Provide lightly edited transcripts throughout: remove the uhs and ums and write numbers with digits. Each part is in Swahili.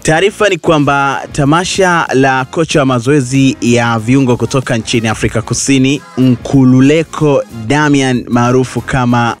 Taarifa ni kwamba tamasha la kocha wa mazoezi ya viungo kutoka nchini Afrika Kusini, Nkululeko Damian maarufu kama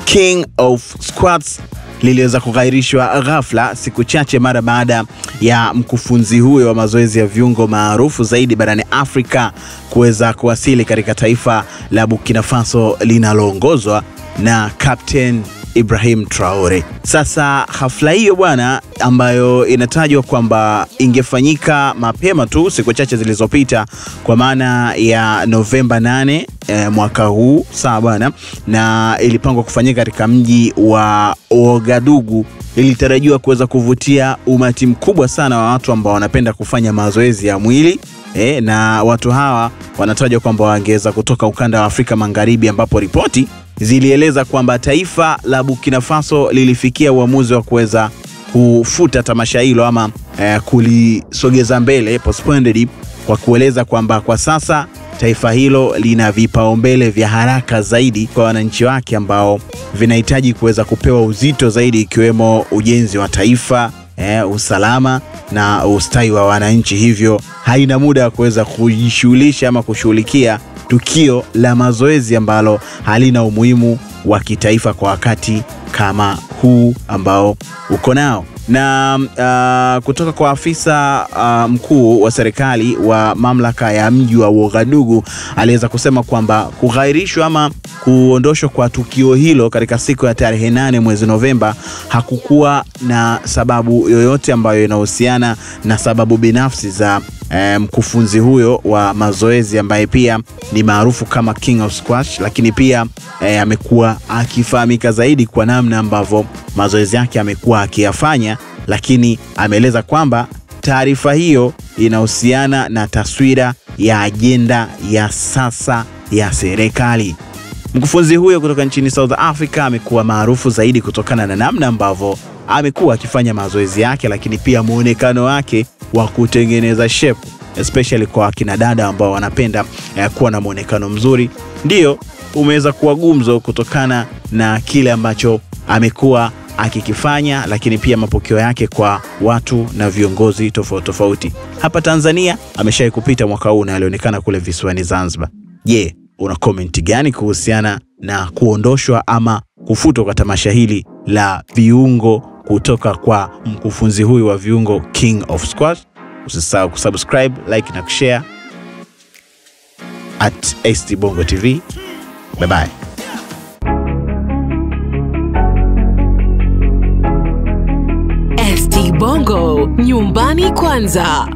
King of Squats, liliweza kughairishwa ghafla siku chache mara baada ya mkufunzi huyo wa mazoezi ya viungo maarufu zaidi barani Afrika kuweza kuwasili katika taifa la Burkina Faso linaloongozwa na Captain Ibrahim Traore. Sasa hafla hiyo bwana, ambayo inatajwa kwamba ingefanyika mapema tu siku chache zilizopita kwa maana ya Novemba 8 mwaka huu, sawa bwana, na ilipangwa kufanyika katika mji wa Ouagadougou, ilitarajiwa kuweza kuvutia umati mkubwa sana wa watu ambao wanapenda kufanya mazoezi ya mwili. Na watu hawa wanatajwa kwamba wangeweza kutoka ukanda wa Afrika Magharibi, ambapo ripoti zilieleza kwamba taifa la Burkina Faso lilifikia uamuzi wa kuweza kufuta tamasha hilo ama kulisogeza mbele, postponed, kwa kueleza kwamba kwa sasa taifa hilo lina vipaumbele vya haraka zaidi kwa wananchi wake ambao vinahitaji kuweza kupewa uzito zaidi, ikiwemo ujenzi wa taifa, usalama na ustawi wa wananchi. Hivyo haina muda wa kuweza kujishughulisha ama kushughulikia tukio la mazoezi ambalo halina umuhimu wa kitaifa kwa wakati kama huu ambao uko nao. Na kutoka kwa afisa mkuu wa serikali wa mamlaka ya mji wa Ouagadougou aliweza kusema kwamba kughairishwa ama kuondoshwa kwa tukio hilo katika siku ya tarehe 8 mwezi Novemba hakukuwa na sababu yoyote ambayo inahusiana na sababu binafsi za mkufunzi huyo wa mazoezi ambaye pia ni maarufu kama King of Squash, lakini pia amekuwa akifahamika zaidi kwa namna ambavyo mazoezi yake amekuwa akiyafanya. Lakini ameeleza kwamba taarifa hiyo inahusiana na taswira ya ajenda ya sasa ya serikali. Mkufunzi huyo kutoka nchini South Africa amekuwa maarufu zaidi kutokana na namna ambavyo amekuwa akifanya mazoezi yake, lakini pia muonekano wake wa kutengeneza shape, especially kwa kina dada ambao wanapenda kuwa na muonekano mzuri. Ndio umeweza kuwa gumzo kutokana na kile ambacho amekuwa akikifanya, lakini pia mapokeo yake kwa watu na viongozi tofauti tofauti. Hapa Tanzania ameshawahi kupita mwaka huu na alionekana kule visiwani Zanzibar. Je, una comment gani kuhusiana na kuondoshwa ama kufutwa kwa tamasha hili la viungo kutoka kwa mkufunzi huyu wa viungo King of Squash? Usisahau kusubscribe, like na kushare @ST Bongo TV. Bye bye. ST Bongo, nyumbani kwanza.